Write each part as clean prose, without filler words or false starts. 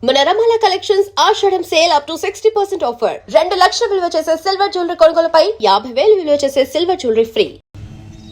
మన రమాల కలెక్షన్స్ ఆషాఢం sale up to 60% offer. 2 లక్షల విలువ చేసే సిల్వర్ జ్యువెలరీ కొనుగోలుపై 50,000 విలువ చేసే సిల్వర్ జ్యువెలరీ ఫ్రీ.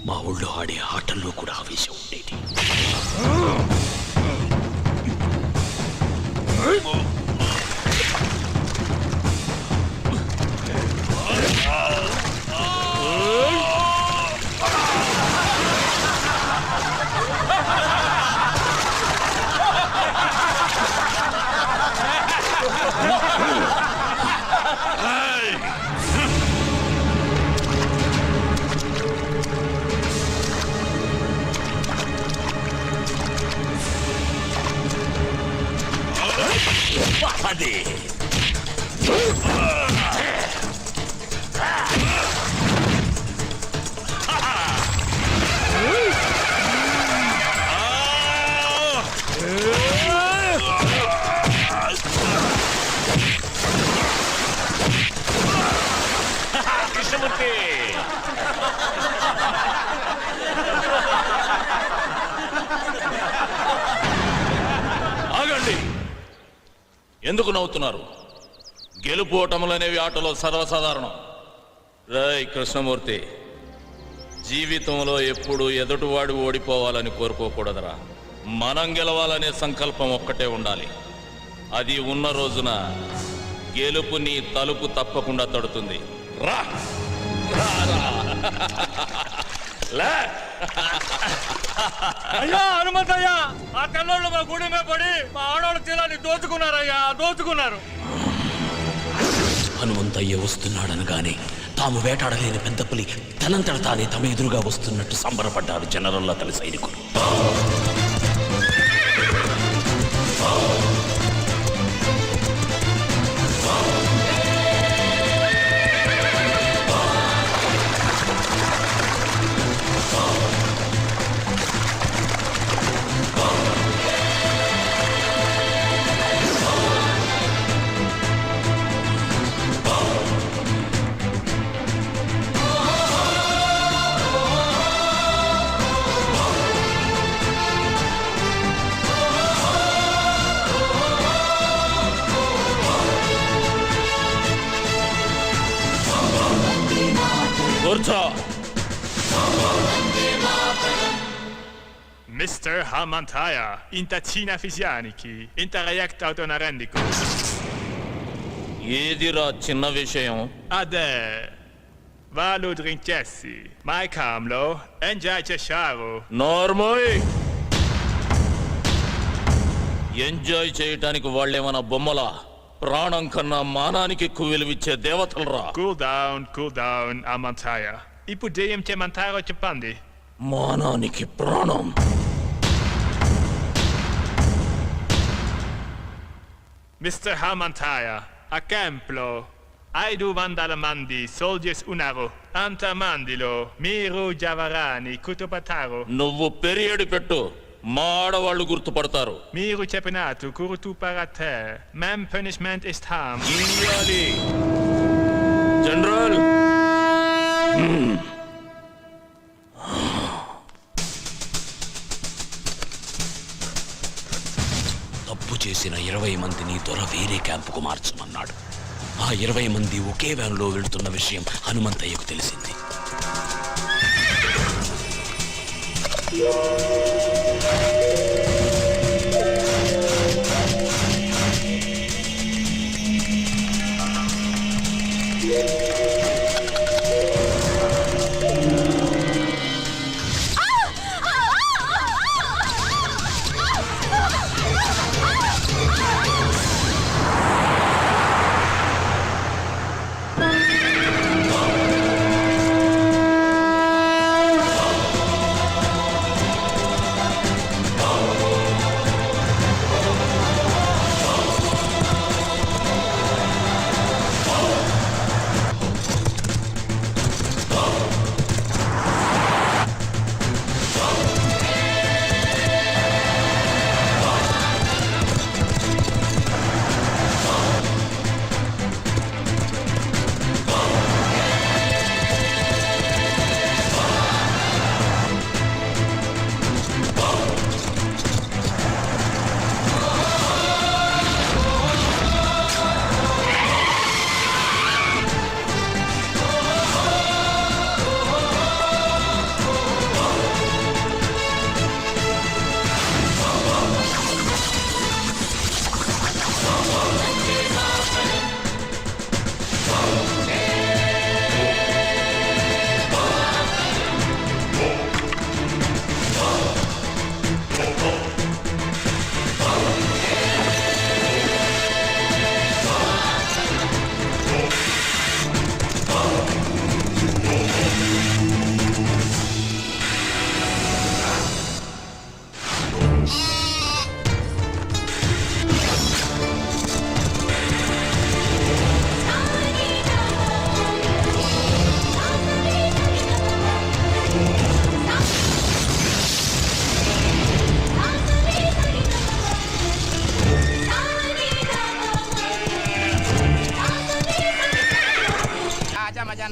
మా ఊళ్ళో ఆడే ఆటల్లో కూడా ఆవేశం ఉండేది. అదే కృష్ణమూర్తి ఆగండి. ఎందుకు నవ్వుతున్నారు? గెలుపు ఓటములనేవి ఆటలో సర్వసాధారణం. రాయ్ కృష్ణమూర్తి, జీవితంలో ఎప్పుడు ఎదుటివాడు ఓడిపోవాలని కోరుకోకూడదురా. మనం గెలవాలనే సంకల్పం ఒక్కటే ఉండాలి. అది ఉన్న రోజున గెలుపు నీ తలుపు తప్పకుండా తడుతుంది. రా లే. అయ్యా హనుమంతయ్యా, ఆ తెల్లోళ్ళు మా గుడి మీద పడి మా ఆడవాళ్ళ తీరాన్ని దోచుకున్నారయ్యా, దోచుకున్నారు. హనుమంతయ్య వస్తున్నాడనగానే తాము వేటాడలేని పెద్ద పులి తనంతట తానే తమ ఎదురుగా వస్తున్నట్టు సంబరపడ్డారు జనరల్ అతని సైనికులు. Mr. Hamantaya, intacina fisianiki, interreact autonarendico. ఏదిరా చిన్న విషయం? Ade, valu drinkessi, mai camlo, enjai cesciaro. నార్మోయ్, ఎంజాయ్ చేయటానికి వాళ్ళేమన్నా బొమ్మలా? ప్రాణం కన్నా మానానికి ఎక్కువ విలువిచ్చే దేవతలరా. Cool down, Hamantaya. Ipudeum te mantaro cepandi. మానానికి ప్రాణం. Mr. Hamantaya, a templo. Aidu vandalamandi, soldiers unaro, antamandilo, miru javarani, kutupataro. నువ్వు పెరియడి పెట్టు, మా ఆడవాళ్ళు గుర్తుపడతారు. Miru cepinatu, kurutu parate, mem punishment ist harm. ఇయ్యాలి. జనరల్, తప్పు చేసిన 20 మందిని దొర వేరే క్యాంపుకు మార్చమన్నాడు. ఆ 20 మంది ఒకే వ్యాన్లో వెళుతున్న విషయం హనుమంతయ్యకు తెలిసింది.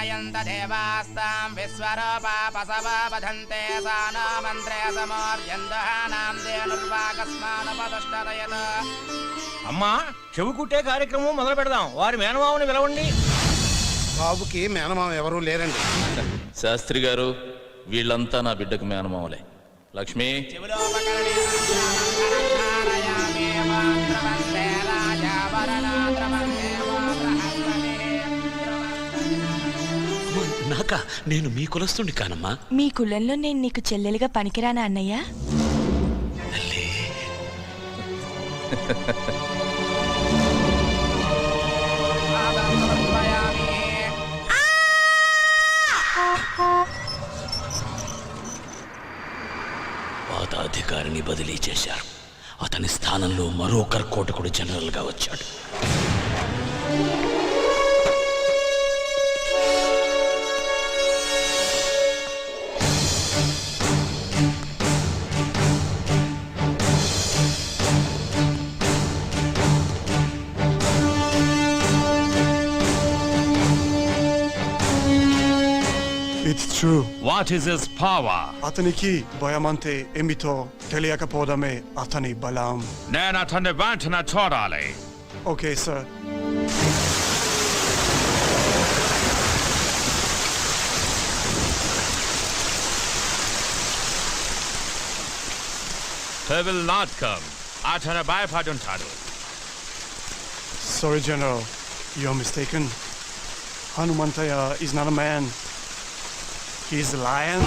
जनयन्त देवास्तां विश्वरूपा पशवा वधन्ते सा न मन्त्रे समोर्यन्दहानां धेनुर्वाकस्मानुपदुष्टरयत्. అమ్మా చెవు కుట్టే కార్యక్రమం మొదలు పెడదాం. వారి మేనమామని పిలవండి. బాబుకి మేనమామ ఎవరూ లేరండి. శాస్త్రి గారు, వీళ్ళంతా నా బిడ్డకు మేనమామలే. లక్ష్మి, నాక నేను మీ కులస్తుని కానమ్మా. మీ కులంలో నేను నీకు చెల్లెలుగా పనికిరానా అన్నయ్య? తల్లి, పాదాధికారిని బదిలీ చేశారు. అతని స్థానంలో మరో కర్కోటకుడు జనరల్ గా వచ్చాడు. It's true. What is his power? అతనికి భయమంటే ఏమిటో తెలియకపోవడమే అతని బలం. నేను అతన్ని వెంటనే చూడాలి. Okay sir. He will not come. అతను భయపడుంటాడు. Sorry, General. You're mistaken. Hanumantaya is not a man. He's a lion.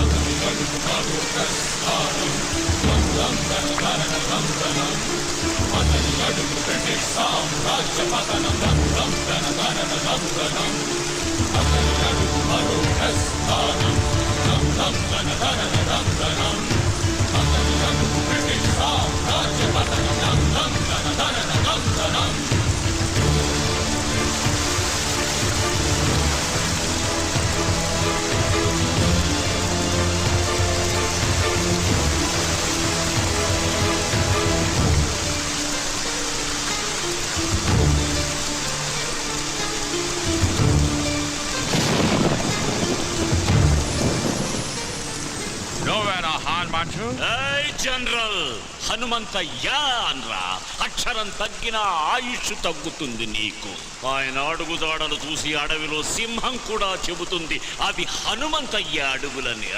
నువ్వేనా హనుమంతు? ఏయ్ జనరల్, హనుమంత యా అన్రా. అక్షరం తగ్గిన ఆయుష్ తగ్గుతుంది నీకు. ఆయన అడుగుదాడలు చూసి అడవిలో సింహం కూడా చెబుతుంది అది హనుమంతయ్య అడుగులని.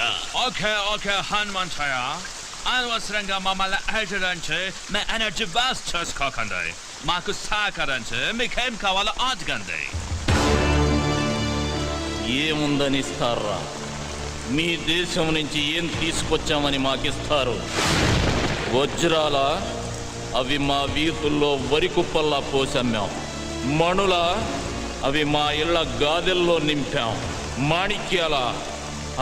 ఓకే ఓకే హనుమంతయ్య, అనవసరంగా మమ్మల్ని హెచ్చరించి మీ ఎనర్జీ వేస్ట్ చేసుకోకండి. మాకు సహకరించి మీకేం కావాలో అడగండి. ఏముందని ఇస్తారా? మీ దేశం నుంచి ఏం తీసుకొచ్చామని మాకిస్తారు? వజ్రాల అవి మా వీధుల్లో వరి కుప్పల్లా పోసమ్మాం. మణుల అవి మా ఇళ్ల గాదెల్లో నింపాం. మాణిక్యాల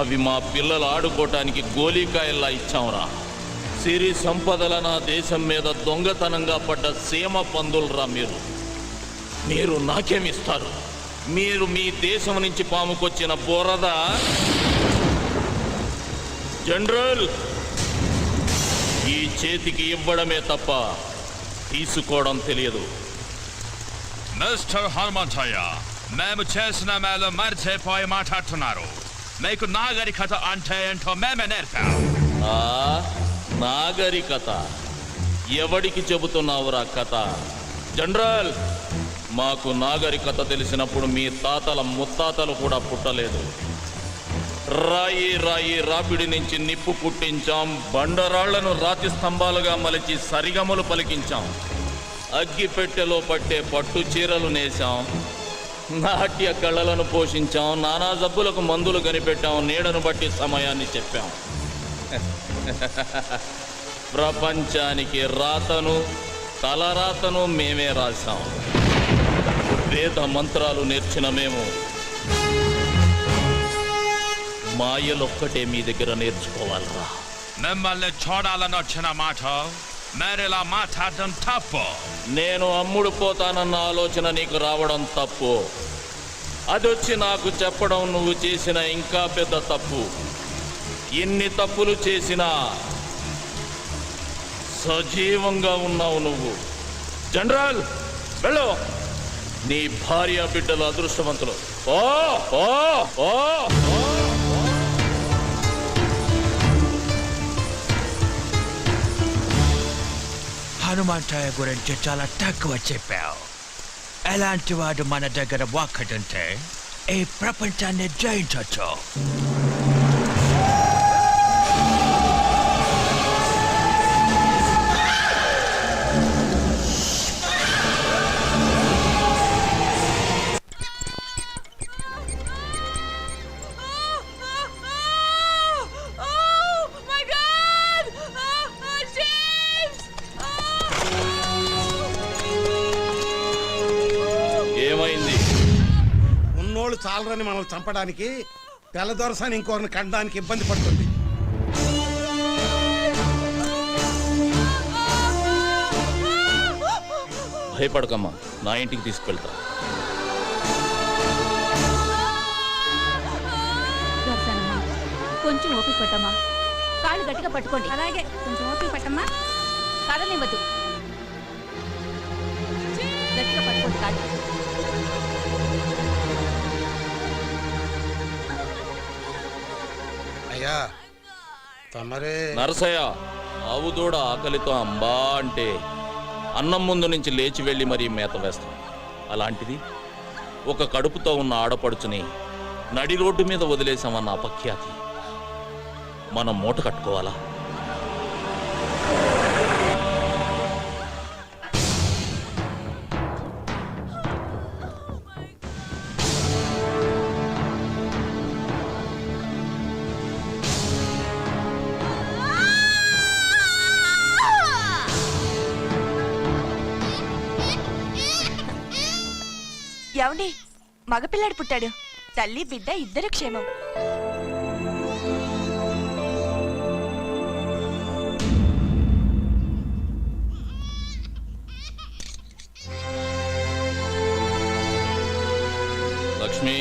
అవి మా పిల్లలు ఆడుకోవటానికి గోలీకాయల్లా ఇచ్చాంరా. సిరి సంపదల నా దేశం మీద దొంగతనంగా పడ్డ సీమ పందులరా మీరు. మీరు నాకేమిస్తారు? మీరు మీ దేశం నుంచి పాముకొచ్చిన బురద. జనరల్, ఈ చేతికి ఇవ్వడమే తప్ప తీసుకోవడం తెలియదు. మిస్టర్ హనుమంతయ్య, మేము చేసిన మేలు మర్చిపోయి మాట్లాడుతున్నారు. మీకు నాగరికత అంటే ఏంటో మేమే నేర్పాం. ఆ నాగరికత ఎవడికి చెబుతున్నావురా కథ? జనరల్, మాకు నాగరికత తెలిసినప్పుడు మీ తాతల ముత్తాతలు కూడా పుట్టలేదు. రాయి రాయి రాపిడి నుంచి నిప్పు పుట్టించాం. బండరాళ్లను రాతి స్తంభాలుగా మలిచి సరిగమలు పలికించాం. అగ్గిపెట్టెలో పట్టే పట్టు చీరలు నేసాం. నాట్య కళలను పోషించాం. నానా జబ్బులకు మందులు కనిపెట్టాం. నీడను బట్టి సమయాన్ని చెప్పాం. ప్రపంచానికి రాతను తలరాతను మేమే రాశాం. వేద మంత్రాలు నేర్చిన మేము మాయలొక్కటే మీ దగ్గర నేర్చుకోవాలరా. మిమ్మల్ని చూడాలని వచ్చిన మాట మేరేలా మాట్లాడడం తప్పు. నేను అమ్ముడు పోతానన్న ఆలోచన నీకు రావడం తప్పు. అదొచ్చి నాకు చెప్పడం నువ్వు చేసిన ఇంకా పెద్ద తప్పు. ఎన్ని తప్పులు చేసినా సజీవంగా ఉన్నావు నువ్వు. జనరల్, వెళ్ళు. నీ భార్య బిడ్డలు అదృష్టవంతులు. ఓ ఓ ఓ హనుమంతయ్య గురించి చాలా తక్కువ చెప్పావు. ఎలాంటి వాడు మన దగ్గర ఒక్కడుంటే ఈ ప్రపంచాన్ని జయించవచ్చు. ఏమైంది? ఉన్నోళ్ళు చాలరని మనల్ని చంపడానికి తెల్లదొరసాని ఇంకొకరిని కట్టడానికి ఇబ్బంది పడుతుంది. భయపడకమ్మా, నా ఇంటికి తీసుకెళ్తా. కొంచెం ఓపిక పట్టమ్మా. కాళ్ళు గట్టిగా పట్టుకోండి. అలాగే కొంచెం ఓపిక పట్టమ్మా. కదనివ్వద్దు. గట్టిగా పట్టుకోండి కాళ్ళు. అయ్యా తమరే నరసయ్య, ఆవు దూడ ఆకలితో అంబా అంటే అన్నం ముందు నుంచి లేచి వెళ్ళి మరీ మేత వేస్తాం. అలాంటిది ఒక కడుపుతో ఉన్న ఆడపడుచుని నడి రోడ్డు మీద వదిలేసామన్న అపఖ్యాతి మనం మూట కట్టుకోవాలా? ఏమండి, మగపిల్లాడు పుట్టాడు. తల్లి బిడ్డ ఇద్దరు క్షేమం. Lakshmi,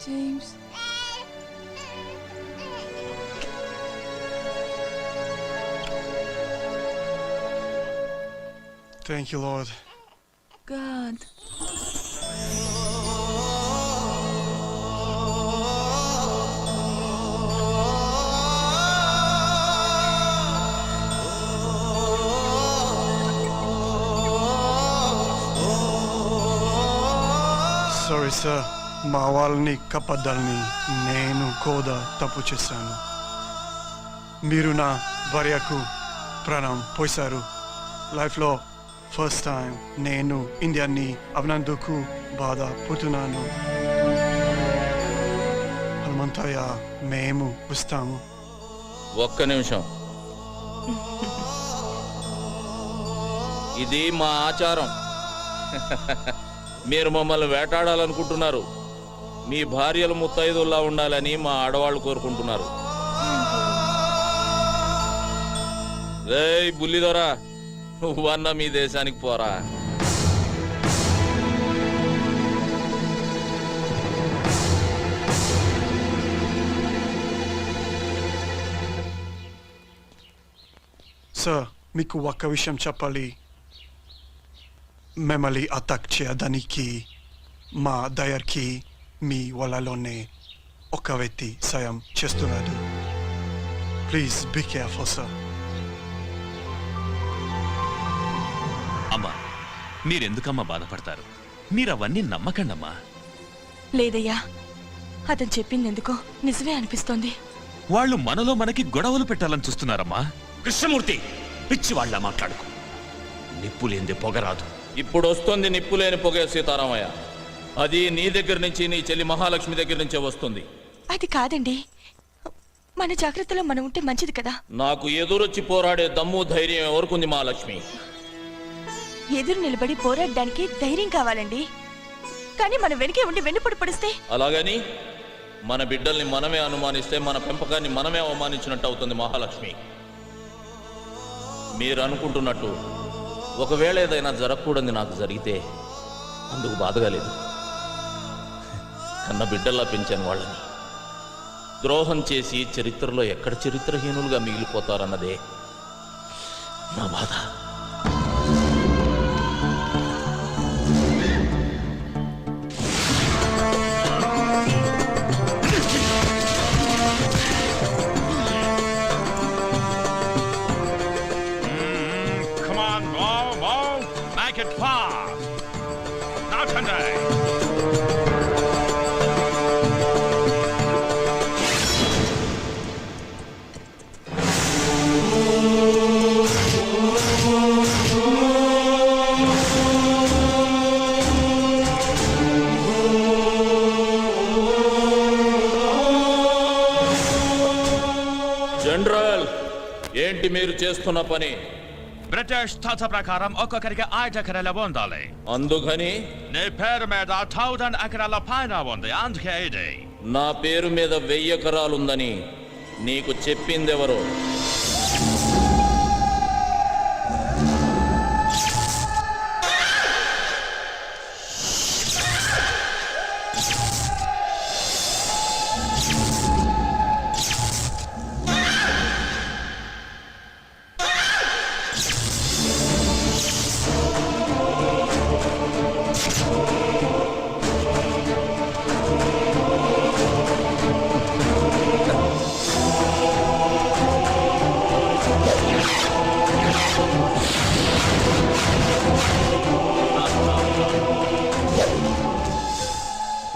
James, Thank you, Lord. God. Sorry, sir. మా వాళ్ళని కప్పద్దాలని నేను కూడా తప్పు చేశాను. మీరు నా భార్యకు ప్రాణం పోశారు. లైఫ్లో ఫస్ట్ టైం నేను ఇండియాని అవినందుకు బాధపడుతున్నాను. హనుమంతయ్య, మేము వస్తాము. ఒక్క నిమిషం. ఇది మా ఆచారం. మీరు మమ్మల్ని వేటాడాలనుకుంటున్నారు. మీ భార్యలు ముత్తైదుల్లా ఉండాలని మా ఆడవాళ్ళు కోరుకుంటున్నారు. రేయ్ బుల్లిదొరా, నువ్వన్నా మీ దేశానికి పోరా. సార్, మీకు ఒక్క విషయం చెప్పాలి. మిమ్మల్ని అటాక్ చేయడానికి మా దయర్కి మీ వాళ్ళలోనే ఒక వ్యక్తి సాయం చేస్తున్నాడు. Please be careful sir. అమ్మా, మీరెందుకమ్మా బాధపడతారు? మీరవన్నీ నమ్మకండమ్మా. లేదయ్యా, అతను చెప్పింది ఎందుకో నిజమే అనిపిస్తోంది. వాళ్ళు మనలో మనకి గొడవలు పెట్టాలని చూస్తున్నారమ్మా. కృష్ణమూర్తి, పిచ్చి వాళ్ళ మాట్లాడుకో. నిప్పు లేనిదే పొగరాదు. ఇప్పుడు వస్తుంది నిప్పులేని పొగే సీతారామయ్య. అది నీ దగ్గర నుంచి, నీ చెల్లి మహాలక్ష్మి దగ్గర నుంచే వస్తుంది. అది కాదండి, మన జాగ్రత్తలో మనం ఉంటే మంచిది కదా. నాకు ఎదురొచ్చి పోరాడే దమ్ము ధైర్యం ఎవరుకుంది మహాలక్ష్మి? ఎదురు నిలబడి పోరాడడానికి ధైర్యం కావాలండి. కానీ మనం వెనకే ఉండి వెన్నుపడి పడిస్తే? అలాగని మన బిడ్డల్ని మనమే అనుమానిస్తే మన పెంపకాన్ని మనమే అవమానించినట్టు అవుతుంది మహాలక్ష్మి. మీరు అనుకుంటున్నట్టు ఒకవేళ ఏదైనా జరగకూడదు నాకు జరిగితే అందుకు బాధగా లేదు. కన్న బిడ్డల్లా పెంచాను వాళ్ళని. ద్రోహం చేసి చరిత్రలో ఎక్కడ చరిత్రహీనులుగా మిగిలిపోతారన్నదే నా బాధ. Come on, move. Make it fast. Now, Sunday. General, ఏంటి మీరు చేస్తున్న పని? బ్రిటిష్ తత్వ ప్రకారం ఒక్కొక్కరికి 5 ఎకరాల ఉండాలి. అందుకని నీ పేరు మీద 1000 ఎకరాల పైన ఉంది. అందుకే ఇది. నా పేరు మీద 1000 ఎకరాలుందని నీకు చెప్పిందెవరు?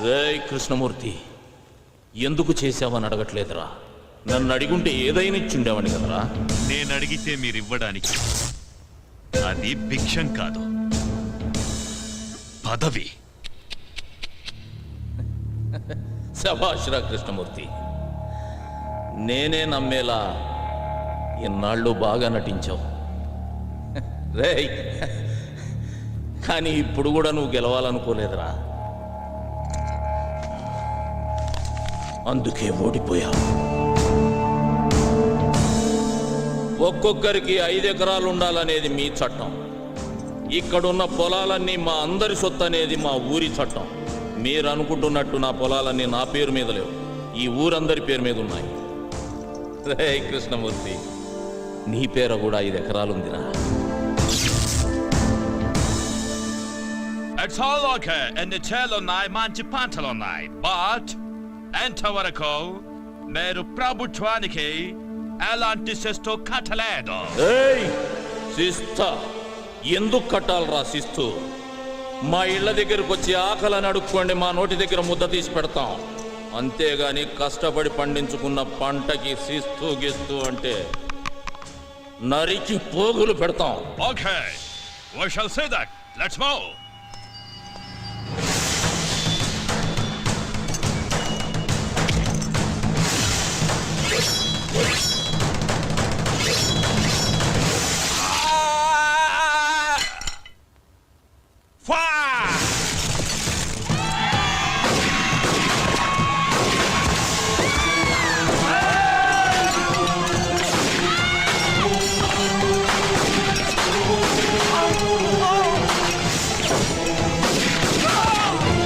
రేయ్ కృష్ణమూర్తి, ఎందుకు చేశావని అడగట్లేదురా. నన్ను అడిగుంటే ఏదైనా ఇచ్చుండేవాడిని కదరా. నేను అడిగితే మీరు ఇవ్వడానికి అది భిక్షం కాదు, పదవి. శభాష్రా కృష్ణమూర్తి, నేనే నమ్మేలా ఇన్నాళ్ళు బాగా నటించావు. రేయ్, కానీ ఇప్పుడు కూడా నువ్వు గెలవాలనుకోలేదురా. అందుకే ఓడిపోయావు. ఒక్కొక్కరికి 5 ఎకరాలు ఉండాలనేది మీ చట్టం. ఇక్కడున్న పొలాలన్నీ మా అందరి సొత్తు అనేది మా ఊరి చట్టం. మీరు అనుకుంటున్నట్టు నా పొలాలన్నీ నా పేరు మీద లేవు, ఈ ఊరందరి పేరు మీద ఉన్నాయి. రే కృష్ణమూర్తి, నీ పేర కూడా 5 ఎకరాలు ఉందిరా. It's all okay. ఎన్ని చేలున్నాయి, మంచి పంటలున్నాయి. బట్ ఎంతవరకు మీరు ప్రభుత్వానికి ఎలాంటి శిస్తు కట్టలేదు. ఏయ్ శిస్తా, ఎందుకు కట్టాలరా శిస్తు? మా ఇళ్ల దగ్గరకు వచ్చి ఆకలని అడుక్కోండి, మా నోటి దగ్గర ముద్ద తీసి పెడతాం. అంతేగాని కష్టపడి పండించుకున్న పంటకి శిస్తు గిస్తు అంటే నరికి పోగులు పెడతాం. Okay, we shall see that. Let's move.